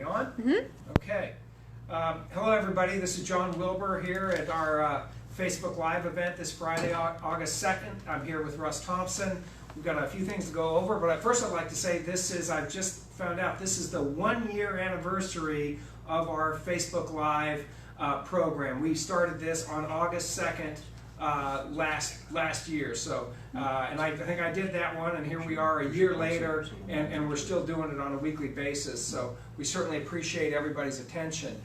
we on? Mm-hmm. Okay. Hello, everybody. This is John Wilbur here at our Facebook Live event this Friday, August 2nd. I'm here with Russ Thompson. We've got a few things to go over, but first I'd like to say I've just found out this is the 1-year anniversary of our Facebook Live program. We started this on August 2nd last year. So, and I think I did that one, and here we are a year later, and we're still doing it on a weekly basis. So we certainly appreciate everybody's attention.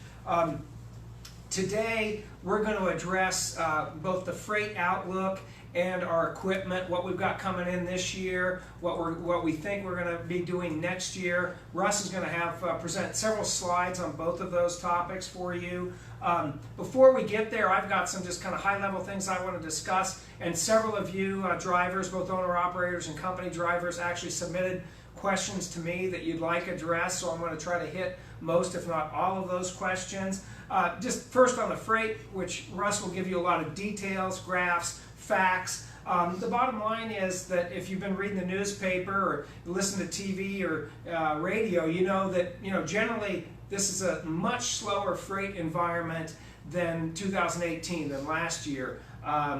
Today we're going to address both the freight outlook and our equipment, what we've got coming in this year, what we think we're going to be doing next year. Russ is going to have present several slides on both of those topics for you. Before we get there, I've got some just kind of high-level things I want to discuss, and several of you drivers, both owner-operators and company drivers, actually submitted questions to me that you'd like addressed, so I'm going to try to hit most, if not all of those questions. Just first on the freight, which Russ will give you a lot of details, graphs, facts. The bottom line is that if you've been reading the newspaper or listen to TV or radio, you know that generally this is a much slower freight environment than 2018, than last year.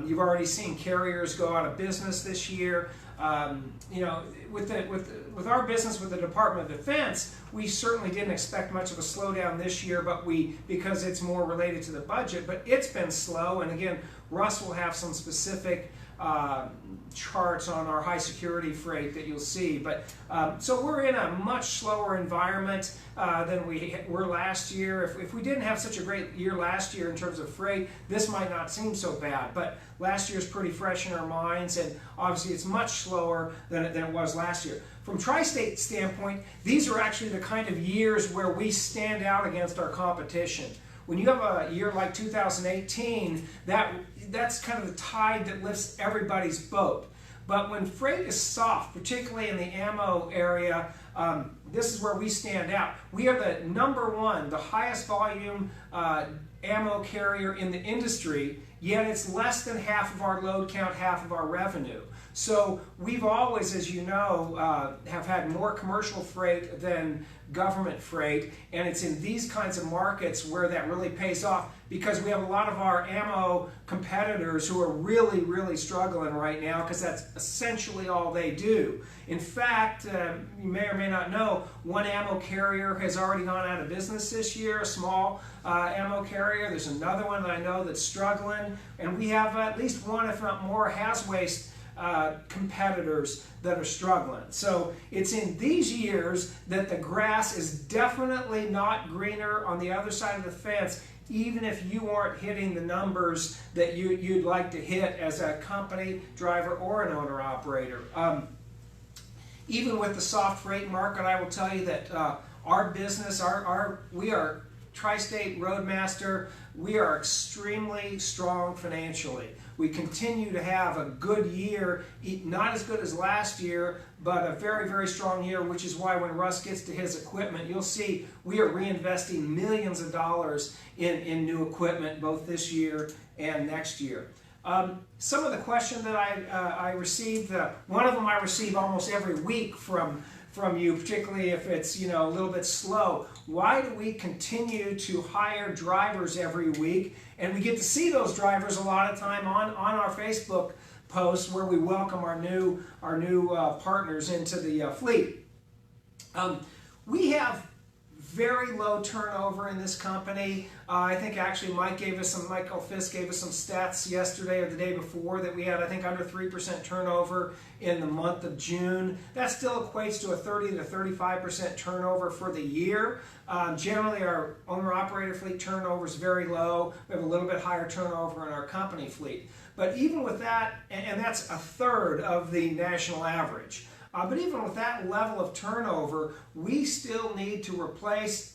You've already seen carriers go out of business this year. With our business with the Department of Defense, we certainly didn't expect much of a slowdown this year, because it's more related to the budget, but it's been slow. And again, Russ will have some specific charts on our high security freight that you'll see. But so we're in a much slower environment than we were last year. If we didn't have such a great year last year in terms of freight, this might not seem so bad. But last year's pretty fresh in our minds, and obviously it's much slower than it was last year. From Tri-State standpoint, these are actually the kind of years where we stand out against our competition. When you have a year like 2018, that's kind of the tide that lifts everybody's boat. But when freight is soft, particularly in the ammo area, this is where we stand out. We are the #1, the highest volume ammo carrier in the industry, yet it's less than half of our load count, half of our revenue. So we've always, as you know, have had more commercial freight than government freight, and it's in these kinds of markets where that really pays off, because we have a lot of our ammo competitors who are really, really struggling right now, because that's essentially all they do. In fact, you may or may not know, one ammo carrier has already gone out of business this year, a small ammo carrier. There's another one that I know that's struggling, and we have at least one, if not more, has-waste competitors that are struggling. So it's in these years that the grass is definitely not greener on the other side of the fence, even if you aren't hitting the numbers that you'd like to hit as a company driver or an owner-operator. Even with the soft freight market, I will tell you that our business, we are Tri-State Roadmaster, we are extremely strong financially. We continue to have a good year, not as good as last year, but a very, very strong year, which is why when Russ gets to his equipment, you'll see we are reinvesting millions of dollars in new equipment, both this year and next year. Some of the questions that I received, one of them I receive almost every week from you, particularly if it's a little bit slow. Why do we continue to hire drivers every week? And we get to see those drivers a lot of time on our Facebook posts where we welcome our new partners into the fleet. We have very low turnover in this company. I think actually Michael Fisk gave us some stats yesterday or the day before that we had, I think, under 3% turnover in the month of June. That still equates to a 30 to 35% turnover for the year. Generally, our owner-operator fleet turnover is very low. We have a little bit higher turnover in our company fleet. But even with that, and that's a third of the national average. But even with that level of turnover, we still need to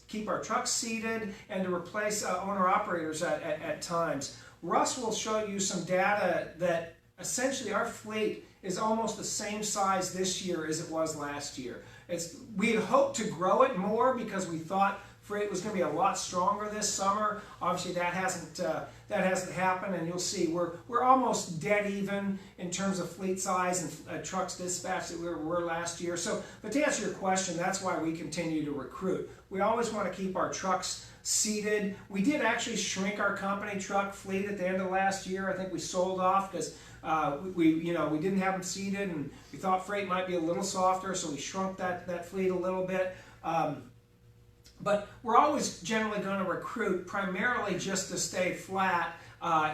keep our trucks seated and to replace owner-operators at times. Russ will show you some data that essentially our fleet is almost the same size this year as it was last year. We had hoped to grow it more because we thought freight was going to be a lot stronger this summer. Obviously, that hasn't happened, and you'll see we're almost dead even in terms of fleet size and trucks dispatched that we were last year. So, but to answer your question, that's why we continue to recruit. We always want to keep our trucks seated. We did actually shrink our company truck fleet at the end of last year. I think we sold off because we didn't have them seated, and we thought freight might be a little softer, so we shrunk that fleet a little bit. But we're always generally going to recruit primarily just to stay flat.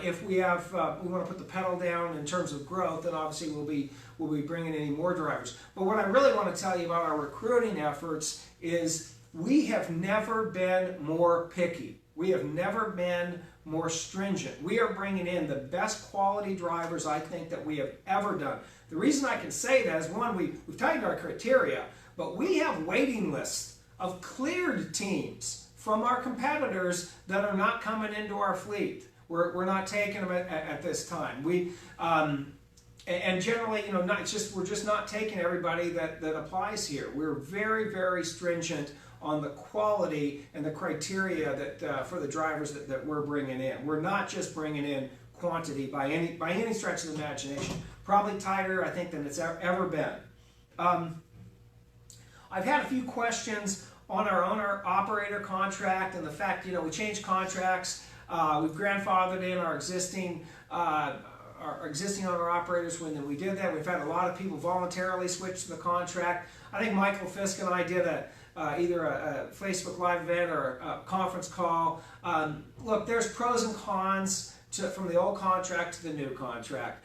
If we want to put the pedal down in terms of growth, then obviously we'll be bringing in more drivers. But what I really want to tell you about our recruiting efforts is we have never been more picky. We have never been more stringent. We are bringing in the best quality drivers I think that we have ever done. The reason I can say that is, one, we've tightened our criteria, but we have waiting lists of cleared teams from our competitors that are not coming into our fleet. We're not taking them at this time. And generally, we're just not taking everybody that applies here. We're very, very stringent on the quality and the criteria that for the drivers that we're bringing in. We're not just bringing in quantity by any stretch of the imagination. Probably tighter, I think, than it's ever been. I've had a few questions on our owner-operator contract and the fact, we changed contracts. We've grandfathered in our existing owner-operators when we did that. We've had a lot of people voluntarily switch to the contract. I think Michael Fisk and I did either a Facebook Live event or a conference call. Look, there's pros and cons from the old contract to the new contract.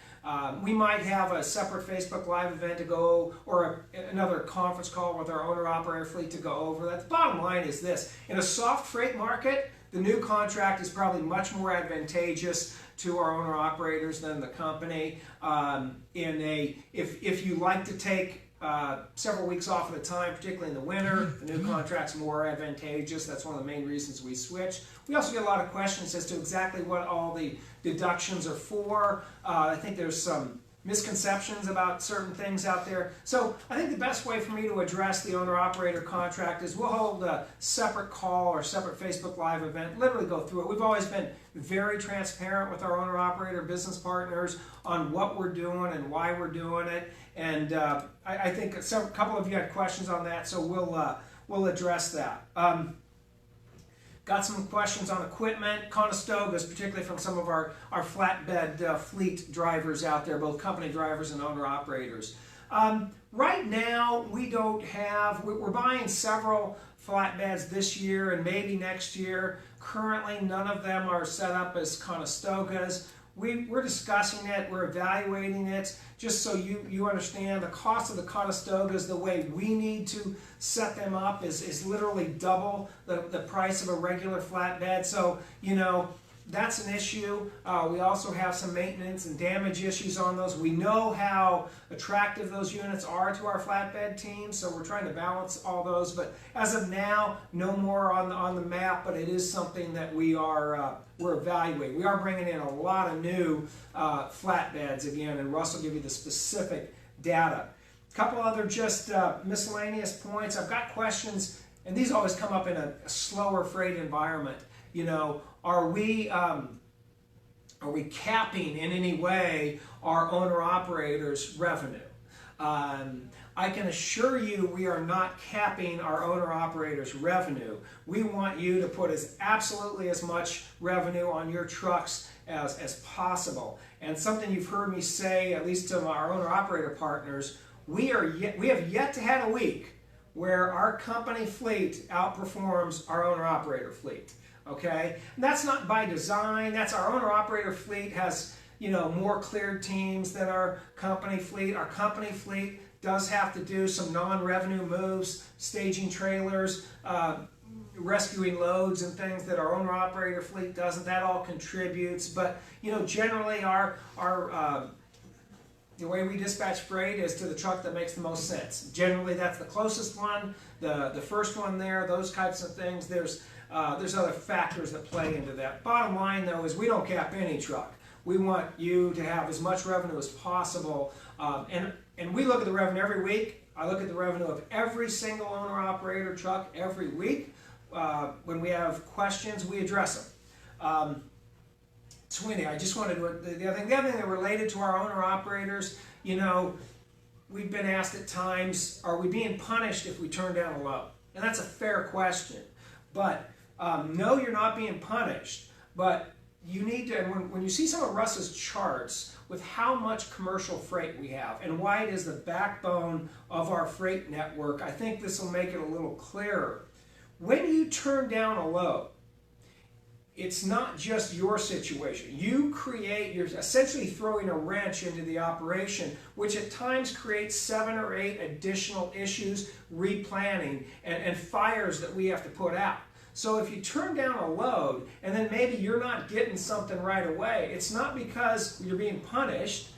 We might have a separate Facebook Live event to go, or another conference call with our owner-operator fleet to go over that. The bottom line is this: in a soft freight market, the new contract is probably much more advantageous to our owner-operators than the company. If you like to take several weeks off at a time, particularly in the winter, the new contract's more advantageous. That's one of the main reasons we switched. We also get a lot of questions as to exactly what all the deductions are for. I think there's some misconceptions about certain things out there. So I think the best way for me to address the owner-operator contract is we'll hold a separate call or separate Facebook Live event, literally go through it. We've always been very transparent with our owner-operator business partners on what we're doing and why we're doing it. And I think a couple of you had questions on that, so we'll address that. Got some questions on equipment, Conestogas, particularly from some of our flatbed fleet drivers out there, both company drivers and owner-operators. Right now, we're buying several flatbeds this year and maybe next year. Currently, none of them are set up as Conestogas. We're discussing it, we're evaluating it, just so you understand the cost of the Conestogas, the way we need to set them up is literally double the price of a regular flatbed. So, that's an issue. We also have some maintenance and damage issues on those. We know how attractive those units are to our flatbed team, so we're trying to balance all those. But as of now, no more on the map, but it is something that we're evaluating. We are bringing in a lot of new flatbeds again, and Russ will give you the specific data. A couple other just miscellaneous points. I've got questions, and these always come up in a slower freight environment. Are we capping in any way our owner-operators' revenue? I can assure you we are not capping our owner-operators' revenue. We want you to put absolutely as much revenue on your trucks as possible. And something you've heard me say, at least to our owner-operator partners, we have yet to have a week where our company fleet outperforms our owner-operator fleet. Okay, and that's not by design. That's our owner-operator fleet has more cleared teams than our company fleet. Our company fleet does have to do some non-revenue moves, staging trailers, rescuing loads and things that our owner-operator fleet doesn't. That all contributes, but generally the way we dispatch freight is to the truck that makes the most sense. Generally, that's the closest one, the first one there, those types of things. There's other factors that play into that. Bottom line, though, is we don't cap any truck. We want you to have as much revenue as possible. And we look at the revenue every week. I look at the revenue of every single owner-operator truck every week. when we have questions, we address them. Sweeney, I just wanted to, the other thing that related to our owner-operators, you know, we've been asked at times, are we being punished if we turn down a loan? And that's a fair question. But no, you're not being punished. But you need to, and when you see some of Russ's charts with how much commercial freight we have and why it is the backbone of our freight network, I think this will make it a little clearer. When you turn down a load, it's not just your situation. You're essentially throwing a wrench into the operation, which at times creates 7 or 8 additional issues, replanning, and fires that we have to put out. So if you turn down a load and then maybe you're not getting something right away, it's not because you're being punished.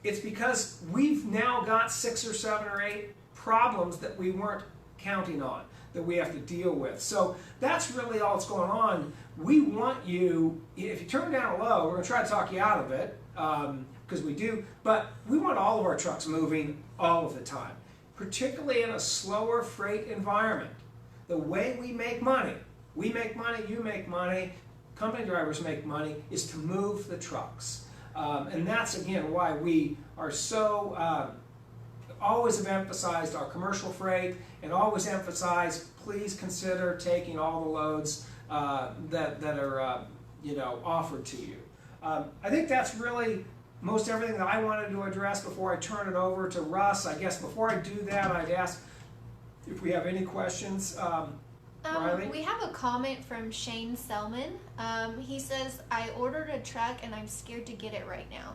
It's because we've now got 6 or 7 or 8 problems that we weren't counting on, that we have to deal with. So that's really all that's going on. We want you, if you turn down a load, we're going to try to talk you out of it, because we do, but we want all of our trucks moving all of the time, particularly in a slower freight environment. The way we make money, you make money, company drivers make money, is to move the trucks. And that's, again, why we are so, always have emphasized our commercial freight and always emphasize, please consider taking all the loads that are offered to you. I think that's really most everything that I wanted to address before I turn it over to Russ. I guess before I do that, I'd ask if we have any questions. Riley? We have a comment from Shane Selman. He says, I ordered a truck and I'm scared to get it right now.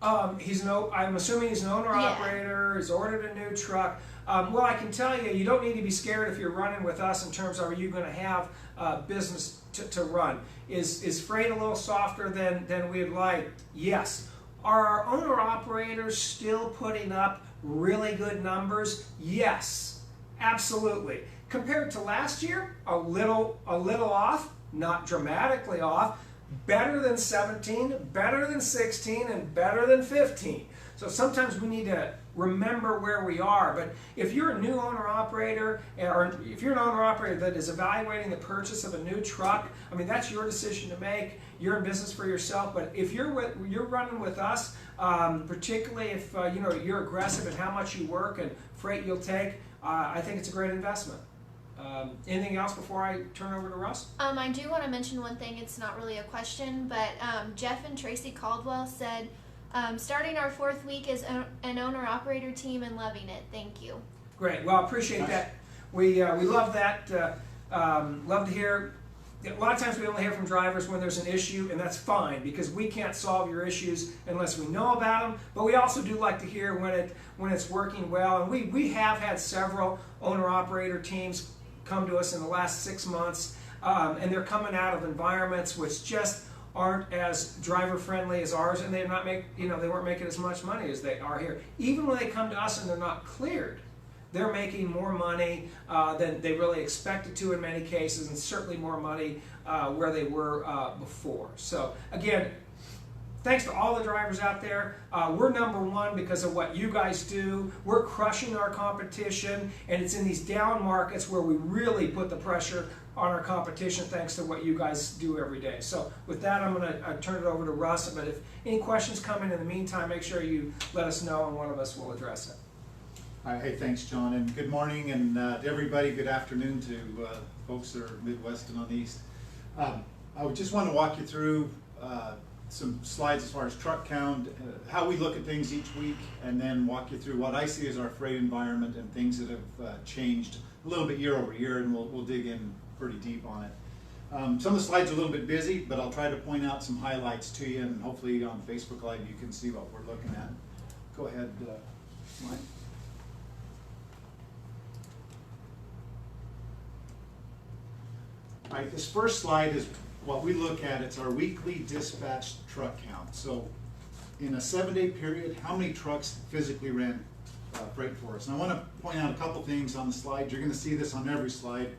I'm assuming he's an owner-operator, he's ordered a new truck. Well, I can tell you, you don't need to be scared if you're running with us in terms of are you going to have business to run. Is freight a little softer than we'd like? Yes. Are our owner-operators still putting up really good numbers? Yes, absolutely. Compared to last year, a little off, not dramatically off. Better than 17, better than 16, and better than 15. So sometimes we need to remember where we are. But if you're a new owner-operator, or if you're an owner-operator that is evaluating the purchase of a new truck, I mean, that's your decision to make. You're in business for yourself. But if you're running with us, particularly if you're aggressive in how much you work and freight you'll take, I think it's a great investment. Anything else before I turn over to Russ? I do want to mention one thing. It's not really a question, but Jeff and Tracy Caldwell said, starting our 4th week as an owner-operator team and loving it. Thank you. Great. Well, appreciate that. We love that. Love to hear. A lot of times we only hear from drivers when there's an issue, and that's fine because we can't solve your issues unless we know about them. But we also do like to hear when it's working well. And we have had several owner-operator teams come to us in the last 6 months, and they're coming out of environments which just aren't as driver friendly as ours, and they weren't making as much money as they are here. Even when they come to us and they're not cleared, they're making more money than they really expected to in many cases, and certainly more money where they were before. So again, thanks to all the drivers out there. We're #1 because of what you guys do. We're crushing our competition, and it's in these down markets where we really put the pressure on our competition thanks to what you guys do every day. So with that, I'm going to turn it over to Russ. But if any questions come in the meantime, make sure you let us know, and one of us will address it. Hey, thanks, John, and good morning, and to everybody, good afternoon to folks that are Midwest and on the East. I would just want to walk you through some slides as far as truck count, how we look at things each week, and then walk you through what I see as our freight environment and things that have changed a little bit year over year, and we'll dig in pretty deep on it. Some of the slides are a little bit busy, but I'll try to point out some highlights to you, and hopefully on Facebook Live you can see what we're looking at. Go ahead, Mike. All right, this first slide is what we look at. It's our weekly dispatched truck count. So in a 7-day period, how many trucks physically ran freight for us? And I want to point out a couple things on the slide. You're going to see this on every slide.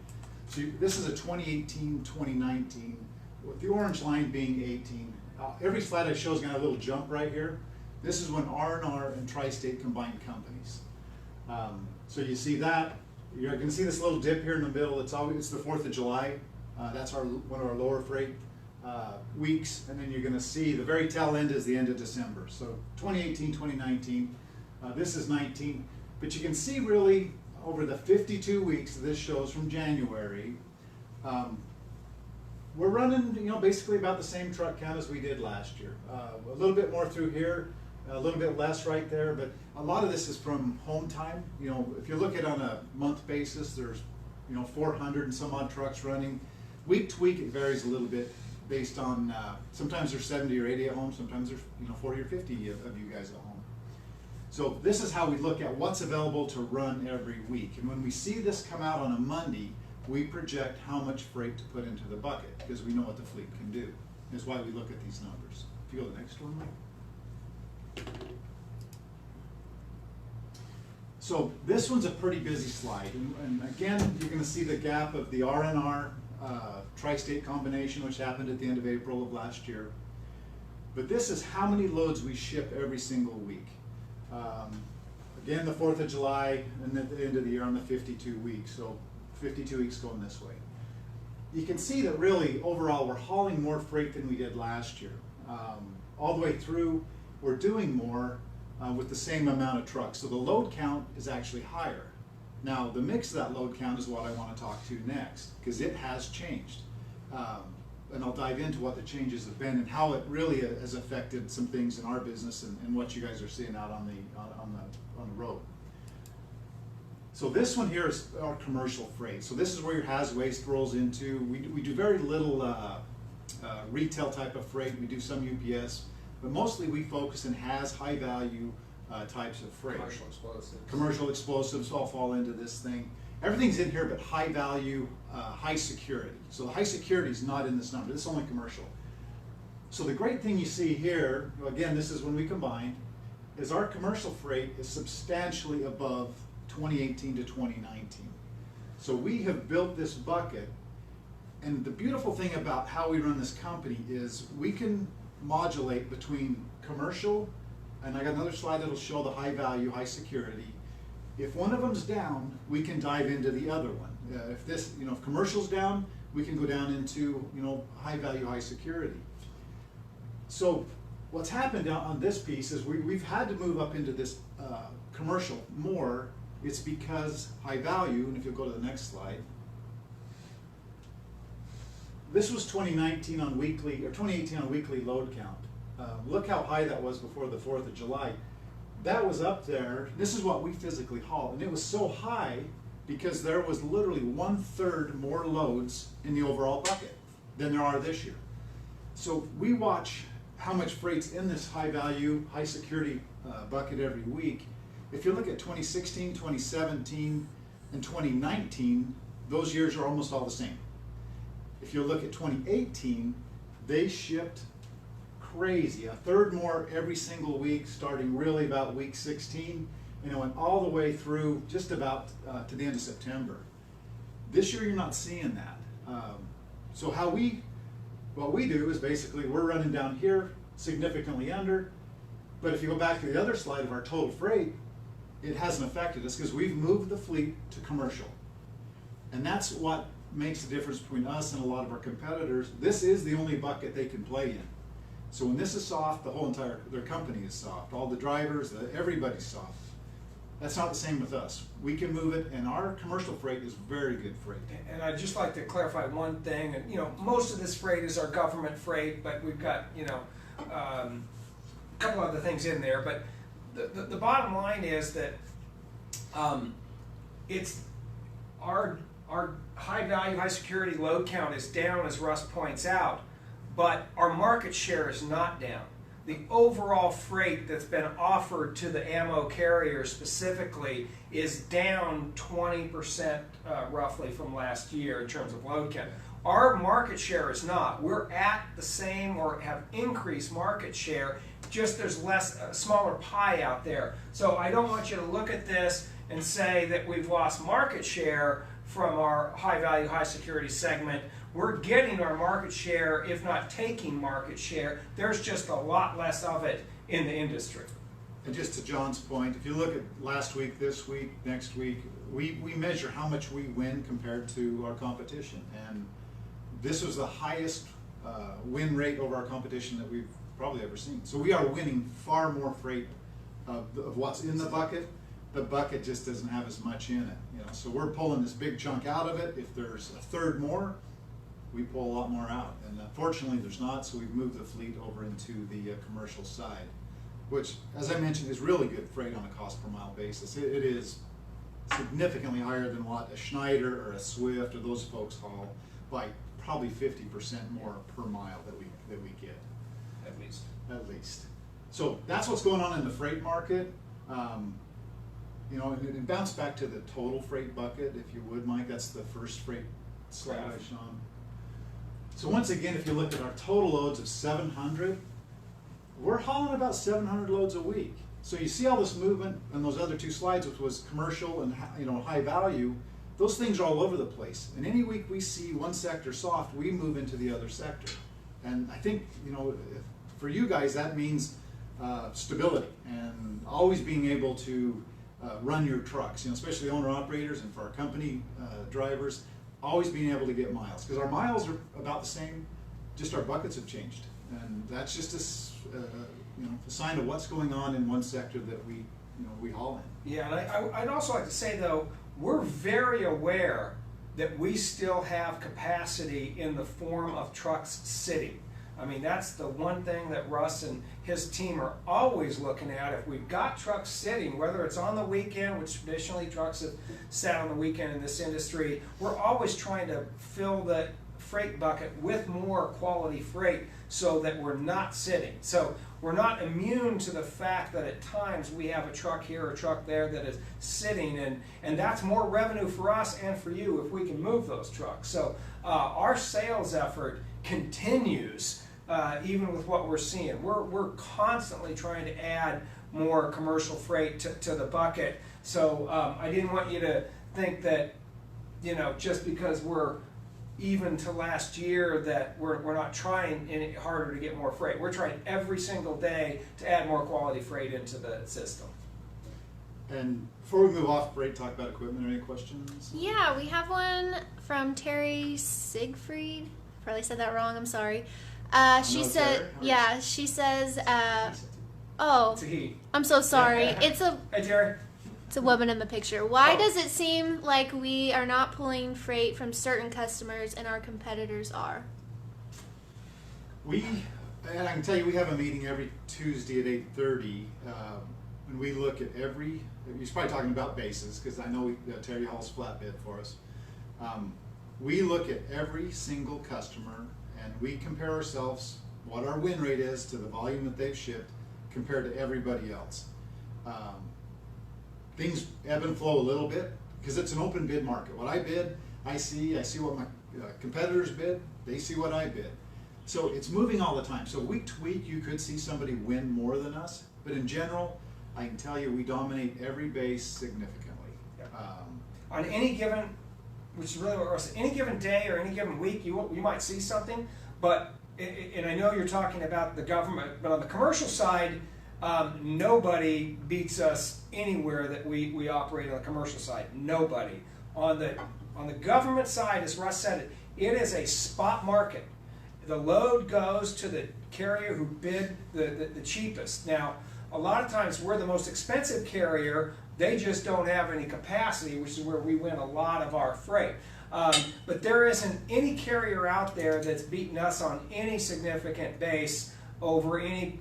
So this is a 2018-2019, with the orange line being 18. Every slide I show is going to have a little jump right here. This is when R&R and Tri-State combined companies. So you see that You're going to see this little dip here in the middle. It's the 4th of July. That's one of our lower freight weeks, and then you're going to see the very tail end is the end of December. So 2018, 2019, this is 19, but you can see really over the 52 weeks this shows from January, we're running, basically about the same truck count as we did last year. A little bit more through here, a little bit less right there, but a lot of this is from home time. If you look at it on a month basis, there's 400 and some odd trucks running. Week to week, it varies a little bit based on, sometimes there's 70 or 80 at home, sometimes there's 40 or 50 of you guys at home. So this is how we look at what's available to run every week. And when we see this come out on a Monday, we project how much freight to put into the bucket because we know what the fleet can do. That's why we look at these numbers. If you go to the next one, Mike. So this one's a pretty busy slide. And again, you're going to see the gap of the RNR tri-state combination, which happened at the end of April of last year. But this is how many loads we ship every single week. Again, the 4th of July, and at the end of the year on the 52 weeks. So 52 weeks going this way. You can see that really, overall, we're hauling more freight than we did last year. All the way through, we're doing more with the same amount of trucks. So the load count is actually higher. Now, the mix of that load count is what I want to talk to next, because it has changed. And I'll dive into what the changes have been and how it really has affected some things in our business and what you guys are seeing out on the road. So this one here is our commercial freight. So this is where your haz waste rolls into. We do very little retail type of freight. We do some UPS, but mostly we focus in haz, high value types of freight. Commercial explosives. Commercial explosives all fall into this thing. Everything's in here but high value, high security. So the high security is not in this number. This is only commercial. So the great thing you see here, again, this is when we combine, is our commercial freight is substantially above 2018 to 2019. So we have built this bucket, and the beautiful thing about how we run this company is we can modulate between commercial, and I got another slide that'll show the high value, high security. If one of them's down, we can dive into the other one. If commercial's down, we can go down into high value, high security. So what's happened on this piece is we've had to move up into this commercial more. It's because high value, and if you'll go to the next slide, this was 2019 on weekly, or 2018 on weekly load count. Look how high that was before the 4th of July. That was up there. This is what we physically haul, and it was so high because there was literally 1/3 more loads in the overall bucket than there are this year. So we watch how much freight's in this high value, high security bucket every week. If you look at 2016, 2017, and 2019, those years are almost all the same. If you look at 2018, they shipped crazy, 1/3 more every single week, starting really about week 16, and it went all the way through just about to the end of September. This year, you're not seeing that. So what we do is basically we're running down here significantly under, but if you go back to the other slide of our total freight, it hasn't affected us because we've moved the fleet to commercial. And that's what makes the difference between us and a lot of our competitors. This is the only bucket they can play in. So when this is soft, their company is soft. All the drivers, everybody's soft. That's not the same with us. We can move it, and our commercial freight is very good freight. And I'd just like to clarify one thing. And most of this freight is our government freight, but we've got a couple other things in there. But the bottom line is that it's our high value, high security load count is down, as Russ points out, but our market share is not down. The overall freight that's been offered to the ammo carrier specifically is down 20% roughly from last year in terms of load count. Our market share is not. We're at the same or have increased market share, just there's a smaller pie out there. So I don't want you to look at this and say that we've lost market share from our high value, high security segment. We're getting our market share, if not taking market share. There's just a lot less of it in the industry. And just to John's point, if you look at last week, this week, next week, we measure how much we win compared to our competition. And this was the highest win rate over our competition that we've probably ever seen. So we are winning far more freight of what's in the bucket. The bucket just doesn't have as much in it. You know, so we're pulling this big chunk out of it. If there's a third more, we pull a lot more out. And fortunately there's not, so we've moved the fleet over into the commercial side, which, as I mentioned, is really good freight on a cost per mile basis. It is significantly higher than what a Schneider or a Swift or those folks haul, by probably 50% more per mile that we get. At least. At least. So that's what's going on in the freight market. You know, and bounce back to the total freight bucket, if you would, Mike. That's the first freight slide I shown. So once again, if you look at our total loads of 700, we're hauling about 700 loads a week. So you see all this movement on those other two slides, which was commercial and, you know, high value. Those things are all over the place. And any week we see one sector soft, we move into the other sector. And I think, you know, for you guys, that means stability and always being able to run your trucks, you know, especially owner-operators, and for our company drivers, always being able to get miles. Because our miles are about the same, just our buckets have changed. And that's just you know, a sign of what's going on in one sector that we haul in. Yeah, and I'd also like to say, though, we're very aware that we still have capacity in the form of trucks sitting. I mean, that's the one thing that Russ and his team are always looking at. If we've got trucks sitting, whether it's on the weekend, which traditionally trucks have sat on the weekend in this industry, we're always trying to fill the freight bucket with more quality freight so that we're not sitting. So we're not immune to the fact that at times we have a truck here or a truck there that is sitting, and that's more revenue for us and for you if we can move those trucks. So our sales effort continues even with what we're seeing. We're constantly trying to add more commercial freight to the bucket. So I didn't want you to think that, you know, just because we're even to last year that we're not trying any harder to get more freight. We're trying every single day to add more quality freight into the system. And before we move off freight, talk about equipment, any questions? Yeah, we have one from Terry Siegfried. Probably said that wrong, I'm sorry. She said, yeah, she says, oh, It's a he. I'm so sorry. Hey, Terry. It's a woman in the picture. Why does it seem like we are not pulling freight from certain customers and our competitors are? And I can tell you, we have a meeting every Tuesday at 8:30, and we look at every, you're probably talking about bases, because I know Terry hauls flatbed for us. We look at every single customer, and we compare ourselves, what our win rate is to the volume that they've shipped compared to everybody else. Things ebb and flow a little bit because it's an open bid market. What I bid, I see what my competitors bid, they see what I bid. So it's moving all the time. So week to week you could see somebody win more than us, but in general, I can tell you we dominate every base significantly. Yeah. On any given, which is really what we're saying, any given day or any given week, you might see something, but, and I know you're talking about the government, but on the commercial side, nobody beats us anywhere that we operate on the commercial side. Nobody. On the government side, as Russ said it is a spot market. The load goes to the carrier who bid the cheapest. Now, a lot of times we're the most expensive carrier. They just don't have any capacity, which is where we win a lot of our freight. But there isn't any carrier out there that's beaten us on any significant base over any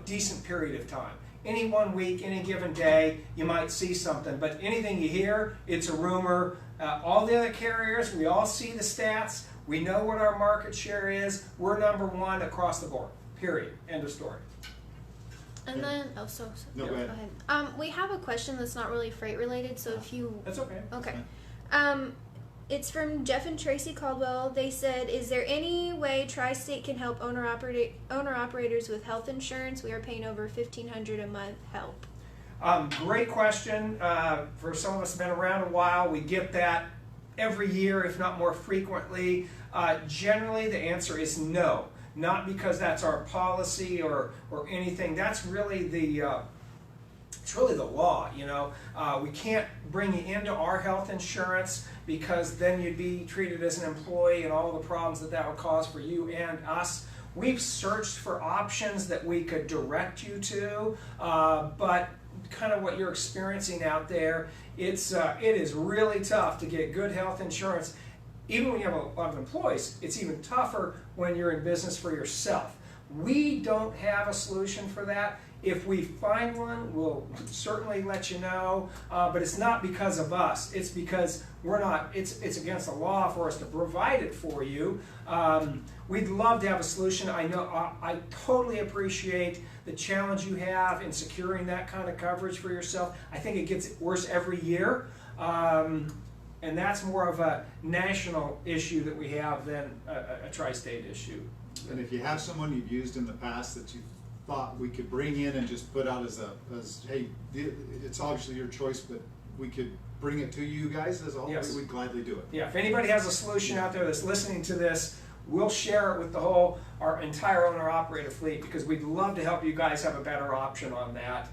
decent period of time. Any one week, any given day, you might see something, but anything you hear, it's a rumor. All the other carriers, we all see the stats. We know what our market share is. We're number one across the board, period. End of story. And then, No, go ahead. we have a question that's not really freight related, so if you... That's okay. Okay. It's from Jeff and Tracy Caldwell. They said, is there any way Tri-State can help owner-operators with health insurance? We are paying over $1,500 a month. Help. Great question. For some of us who have been around a while, we get that every year, if not more frequently. Generally, the answer is no. not because that's our policy or anything. That's really it's really the law, you know. We can't bring you into our health insurance because then you'd be treated as an employee and all the problems that would cause for you and us. We've searched for options that we could direct you to, but kind of what you're experiencing out there, it is really tough to get good health insurance. Even when you have a lot of employees, it's even tougher when you're in business for yourself. We don't have a solution for that. If we find one, we'll certainly let you know, but it's not because of us. It's because it's against the law for us to provide it for you. We'd love to have a solution. I know I totally appreciate the challenge you have in securing that kind of coverage for yourself. I think it gets worse every year, and that's more of a national issue that we have than a tri-state issue. And if you have someone you've used in the past that you thought we could bring in and just put out as hey, it's obviously your choice, but we could bring it to you guys as a whole, yes, we'd gladly do it. Yeah, if anybody has a solution out there that's listening to this, we'll share it with our entire owner-operator fleet, because we'd love to help you guys have a better option on that.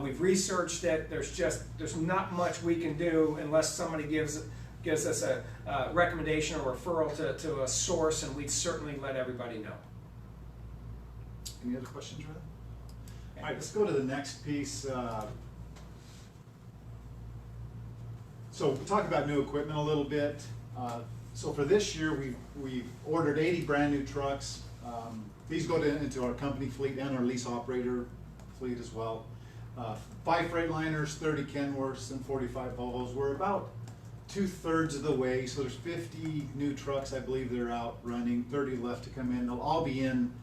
We've researched it. There's not much we can do unless somebody gives us a recommendation or referral to a source, and we'd certainly let everybody know. Any other questions, Ryan? All right, let's go to the next piece. So we'll talk about new equipment a little bit. So for this year, we've ordered 80 brand new trucks. These go into our company fleet and our lease operator fleet as well. 5 Freightliners, 30 Kenworths, and 45 Volvos. We're about 2/3 of the way, so there's 50 new trucks, I believe they're out running, 30 left to come in. They'll all be in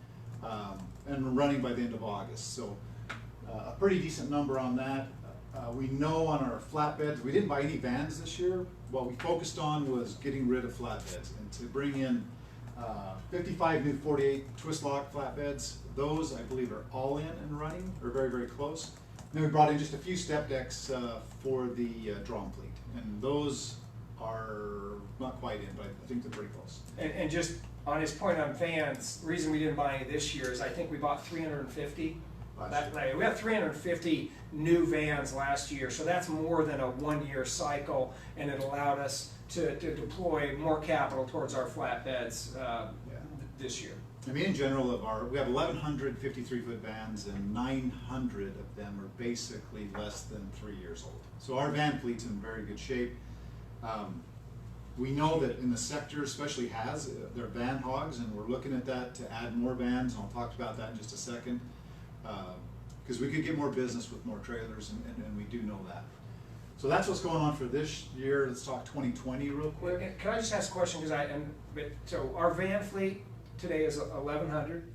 and running by the end of August. So a pretty decent number on that. We know on our flatbeds, we didn't buy any vans this year. What we focused on was getting rid of flatbeds and to bring in 55 new 48 twist lock flatbeds. Those, I believe, are all in and running, or very, very close. Then we brought in just a few step decks for the drum fleet, and those are not quite in, but I think they're pretty close. And just on his point on vans, the reason we didn't buy any this year is I think we bought 350. We had 350 new vans last year, so that's more than a 1-year cycle, and it allowed us to deploy more capital towards our flatbeds this year. I mean, in general, we have 1,100 53-foot vans, and 900 of them are basically less than 3 years old. So our van fleet's in very good shape. We know that in the sector, especially they're van hogs, and we're looking at that to add more vans, and I'll talk about that in just a second, because we could get more business with more trailers, and we do know that. So that's what's going on for this year. Let's talk 2020 real quick. Can I just ask a question? So our van fleet today is 1,100.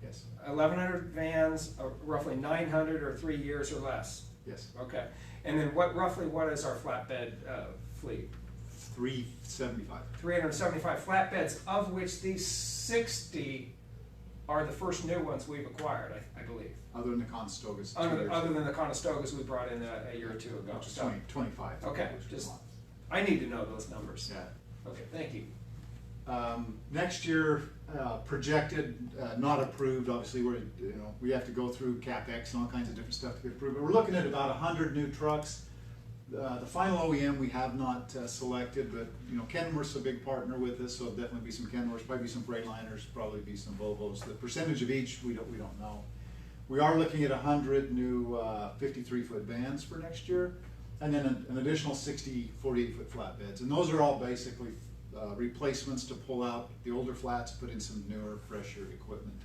Yes. 1,100 vans, roughly 900 or 3 years or less. Yes. Okay. And then what is our flatbed fleet? 375. 375 flatbeds, of which these 60 are the first new ones we've acquired, I believe. Other than the Conestogas. Other than the Conestogas we brought in a year or two ago. Which is 25. Okay, I need to know those numbers. Yeah. Okay, thank you. Next year, projected, not approved. Obviously, we have to go through CapEx and all kinds of different stuff to get approved. But we're looking at about 100 new trucks. The final OEM we have not selected, but Kenworth's a big partner with us, so there'll definitely be some Kenworths, probably some Freightliners, probably be some Volvos. The percentage of each we don't know. We are looking at 100 new 53-foot vans for next year, and then an additional 60 48-foot flatbeds, and those are all basically replacements to pull out the older flats, put in some newer, fresher equipment.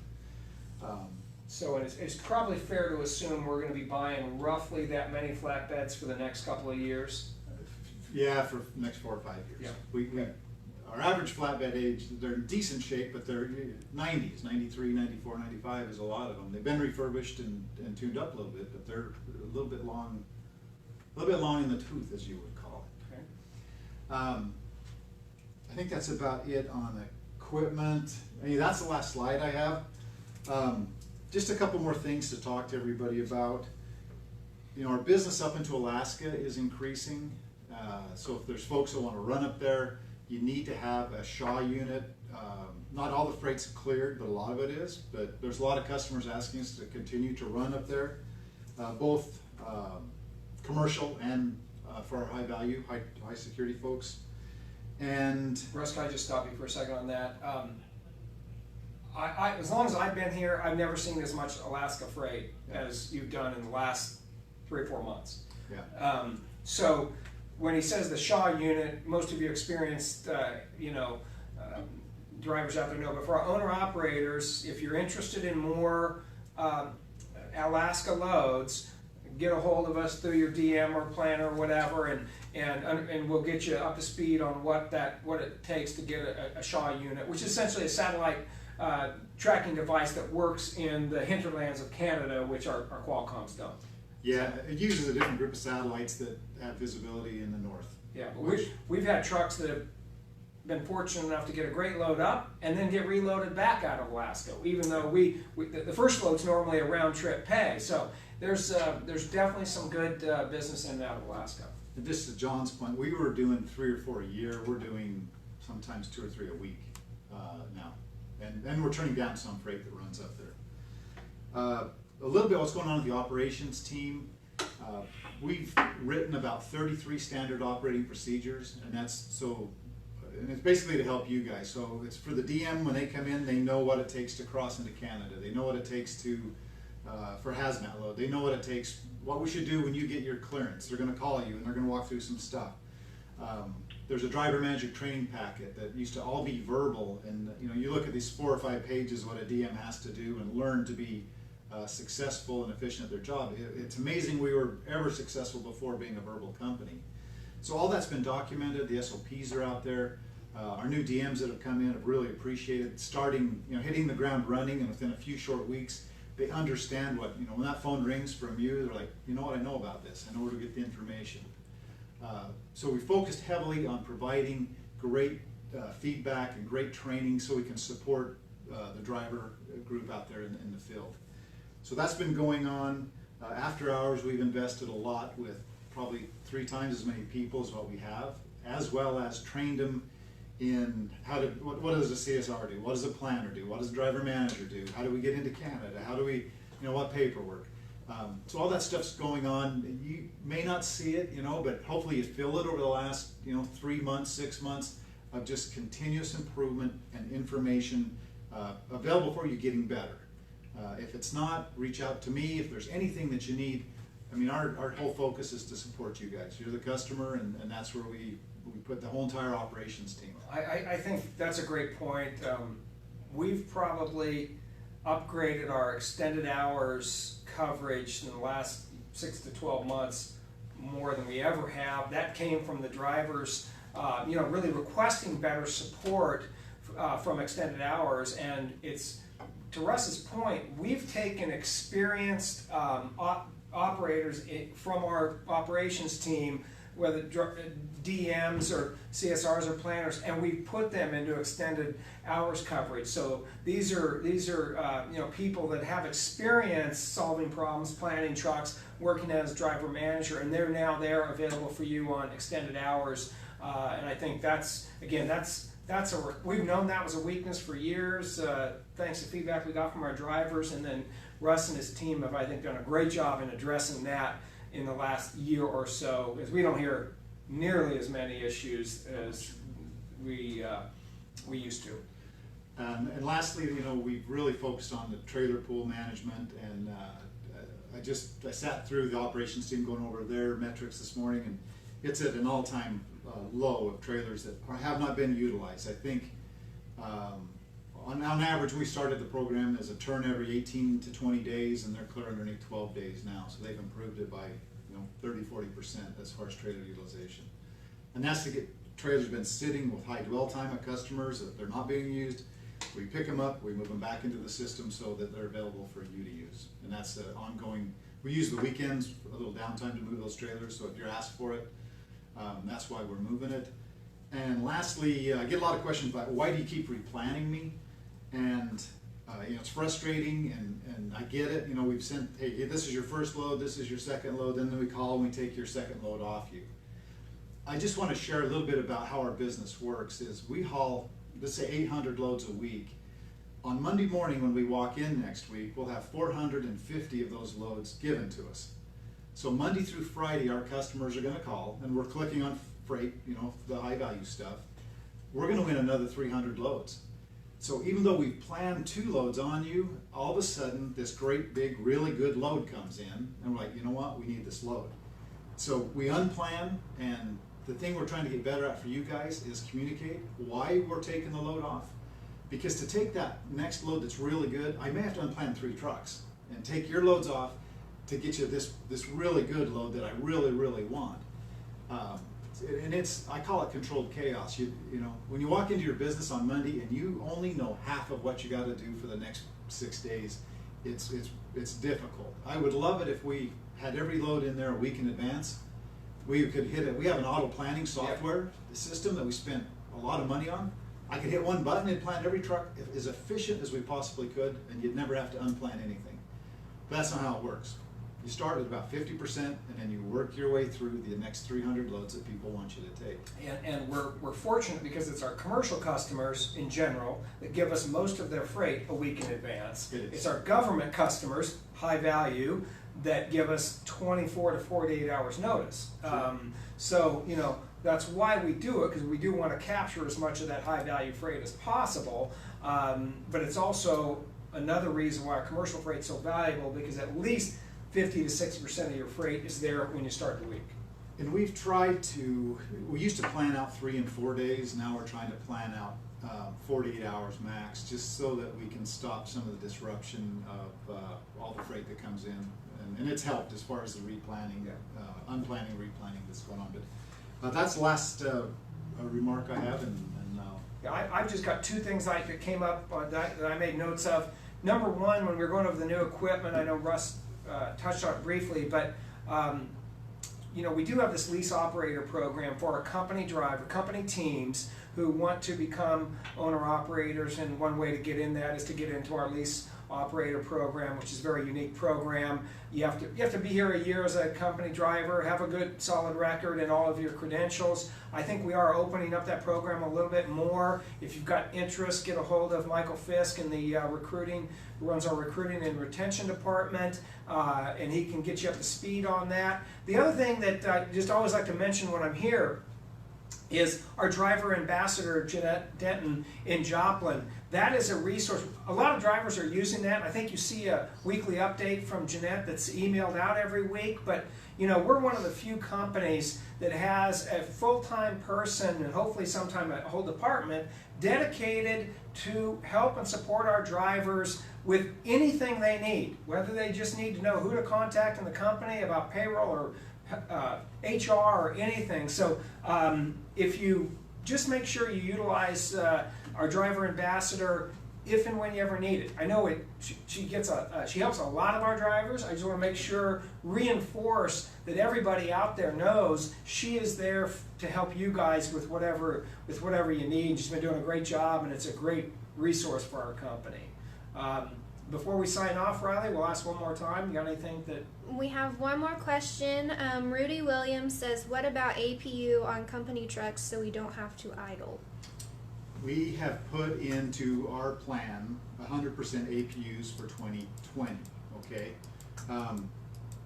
So it's probably fair to assume we're going to be buying roughly that many flatbeds for the next couple of years? Yeah, for the next 4 or 5 years. Yeah. Our average flatbed age, they're in decent shape, but they're 90s, 93, 94, 95 is a lot of them. They've been refurbished and tuned up a little bit, but they're a little bit long in the tooth, as you would call it. Okay. I think that's about it on equipment. I mean, that's the last slide I have. Just a couple more things to talk to everybody about. Our business up into Alaska is increasing. So if there's folks that want to run up there, you need to have a Shaw unit, Not all the freight's cleared, but a lot of it is. But there's a lot of customers asking us to continue to run up there, both commercial and for our high value, high security folks. And Russ, can I just stop you for a second on that? As long as I've been here, I've never seen as much Alaska freight as you've done in the last 3 or 4 months. yeah, So when he says the Shaw unit, most of you experienced, drivers out there know, but for our owner operators, if you're interested in more Alaska loads, get a hold of us through your DM or planner or whatever, and we'll get you up to speed on what it takes to get a Shaw unit, which is essentially a satellite tracking device that works in the hinterlands of Canada, which our Qualcomms don't. yeah, it uses a different group of satellites that have visibility in the north. Yeah, but we've had trucks that have been fortunate enough to get a great load up and then get reloaded back out of Alaska, even though the first load's normally a round trip pay. So there's definitely some good business in and out of Alaska. And just to John's point, we were doing 3 or 4 a year. We're doing sometimes 2 or 3 a week now, and we're turning down some freight that runs up there. A little bit what's going on with the operations team. We've written about 33 standard operating procedures, and and it's basically to help you guys. So it's for the DM when they come in, they know what it takes to cross into Canada. They know what it takes to for hazmat load. They know what it takes, what we should do when you get your clearance. They're going to call you and they're going to walk through some stuff. There's a driver manager training packet that used to all be verbal, and you look at these 4 or 5 pages what a DM has to do and learn to be successful and efficient at their job. It's amazing we were ever successful before being a verbal company. So all that's been documented. The SOPs are out there. Our new DMs that have come in have really appreciated starting, hitting the ground running, and within a few short weeks, they understand what, when that phone rings from you, they're like, you know what, I know about this. I know where to get the information. So we focused heavily on providing great feedback and great training so we can support the driver group out there in the field. So that's been going on. After hours, we've invested a lot with probably 3 times as many people as what we have, as well as trained them in what does a CSR do? What does a planner do? What does a driver manager do? How do we get into Canada? How do we, what paperwork? So all that stuff's going on. You may not see it, but hopefully you feel it over the last, 3 months, 6 months of just continuous improvement and information available for you getting better. If it's not, reach out to me. If there's anything that you need, our whole focus is to support you guys. You're the customer, and that's where we put the whole entire operations team. I think that's a great point. We've probably upgraded our extended hours coverage in the last 6 to 12 months more than we ever have. That came from the drivers, really requesting better support from extended hours, and it's, to Russ's point, we've taken experienced operators from our operations team, whether DMs or CSRs or planners, and we put them into extended hours coverage. So these are people that have experience solving problems, planning trucks, working as driver manager, and they're now there available for you on extended hours. And I think we've known that was a weakness for years, thanks to feedback we got from our drivers, and then Russ and his team have, I think, done a great job in addressing that in the last year or so, because we don't hear nearly as many issues as we used to. And lastly, we've really focused on the trailer pool management, and I sat through the operations team going over their metrics this morning, and it's at an all-time low of trailers that have not been utilized. I think on average, we started the program as a turn every 18 to 20 days, and they're clear underneath 12 days now. So they've improved it by 30–40% as far as trailer utilization. And that's to get trailers been sitting with high dwell time at customers that they're not being used. We pick them up, we move them back into the system so that they're available for you to use. And that's the ongoing. We use the weekends, a little downtime to move those trailers. So if you're asked for it, that's why we're moving it. And lastly, I get a lot of questions about why do you keep replanning me? And it's frustrating, and I get it. We've sent, hey, this is your first load, this is your second load, then we call and we take your second load off you. I just want to share a little bit about how our business works. Is we haul let's say 800 loads a week. On Monday morning when we walk in next week, we'll have 450 of those loads given to us. So Monday through Friday, our customers are gonna call, and we're clicking on freight, you know, the high value stuff. We're gonna win another 300 loads. So even though we've planned 2 loads on you, all of a sudden, this great big, really good load comes in, and we're like, you know what, we need this load. So we unplan, and the thing we're trying to get better at for you guys is communicate why we're taking the load off. Because to take that next load that's really good, I may have to unplan 3 trucks and take your loads off to get you this really good load that I really, really want. And I call it controlled chaos. You know, when you walk into your business on Monday and you only know half of what you got to do for the next 6 days, it's difficult. I would love it if we had every load in there a week in advance. We could hit it. We have an auto planning software system that we spent a lot of money on. I could hit one button and plan every truck as efficient as we possibly could, and you'd never have to unplan anything. But that's not how it works. You start with about 50%, and then you work your way through the next 300 loads that people want you to take. And we're fortunate because it's our commercial customers in general that give us most of their freight a week in advance. It's our government customers, high value, that give us 24 to 48 hours notice. Sure. So, you know, that's why we do it, because we do want to capture as much of that high value freight as possible. But it's also another reason why our commercial freight is so valuable, because at least 50 to 60% of your freight is there when you start the week. And we've tried to, we used to plan out 3 and 4 days, now we're trying to plan out 48 hours max, just so that we can stop some of the disruption of all the freight that comes in. And it's helped as far as the replanning, unplanning, replanning that's going on. But that's the last remark I have, and Yeah, I've just got 2 things that came up that I made notes of. Number 1, when we were going over the new equipment, I know Russ touched on it briefly, but you know, we do have this lease operator program for our company company teams who want to become owner operators, and one way to get in that is to get into our lease operator program, which is a very unique program. You have to be here a year as a company driver, have a good solid record and all of your credentials. I think we are opening up that program a little bit more. If you've got interest, get a hold of Michael Fisk in the recruiting, who runs our recruiting and retention department, and he can get you up to speed on that. The other thing that I just always like to mention when I'm here is our driver ambassador, Jeanette Denton in Joplin. That is a resource. A lot of drivers are using that. I think you see a weekly update from Jeanette that's emailed out every week, but you know, we're one of the few companies that has a full-time person, and hopefully sometime a whole department, dedicated to help and support our drivers with anything they need, whether they just need to know who to contact in the company about payroll or HR or anything. So if you just make sure you utilize our driver ambassador if and when you ever need it. I know she helps a lot of our drivers. I just want to make sure, reinforce that everybody out there knows she is there to help you guys with whatever you need. She's been doing a great job, and it's a great resource for our company. Before we sign off, Riley, we'll ask one more time. You got anything that... We have one more question. Rudy Williams says, what about APU on company trucks so we don't have to idle? we have put into our plan 100% APUs for 2020, okay?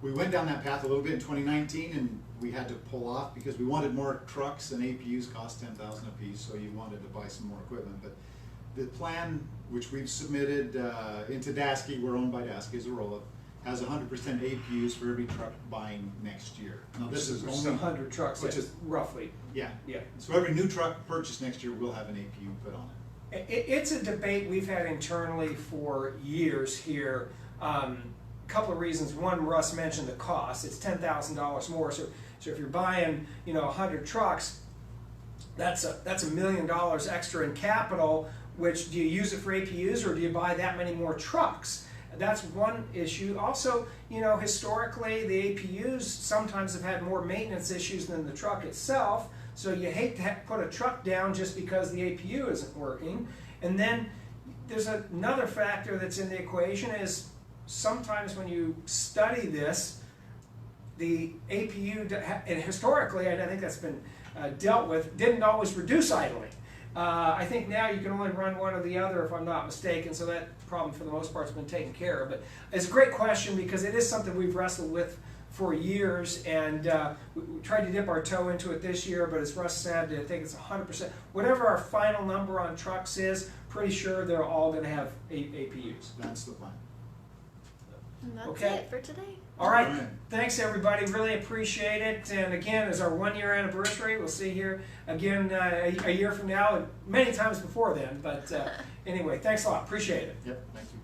We went down that path a little bit in 2019 and we had to pull off because we wanted more trucks, and APUs cost $10,000 a piece, so you wanted to buy some more equipment. But the plan, which we've submitted into Dasky, we're owned by Dasky as a roll-up, has 100% APUs for every truck buying next year. Now this is only 100 trucks, which is roughly. Yeah. Yeah. So every new truck purchased next year will have an APU put on it. It's a debate we've had internally for years here. Couple of reasons. One, Russ mentioned the cost. It's $10,000 more. So if you're buying, 100 trucks, that's $1 million extra in capital. Which, do you use it for APUs or do you buy that many more trucks? That's one issue. Also, historically the APUs sometimes have had more maintenance issues than the truck itself. So you hate to put a truck down just because the APU isn't working. And then there's another factor that's in the equation is sometimes when you study this, the APU, and historically I think that's been dealt with, didn't always reduce idling. I think now you can only run one or the other if I'm not mistaken, so that problem for the most part has been taken care of. But it's a great question because it is something we've wrestled with for years, and we tried to dip our toe into it this year, but as Russ said, I think it's 100%. Whatever our final number on trucks is, pretty sure they're all going to have APUs. That's the plan. And that's Okay. it for today. All right, All right. thanks everybody, really appreciate it. And again, as our 1-year anniversary, we'll see here again a year from now, and many times before then. But anyway, thanks a lot, appreciate it. Yep, thank you.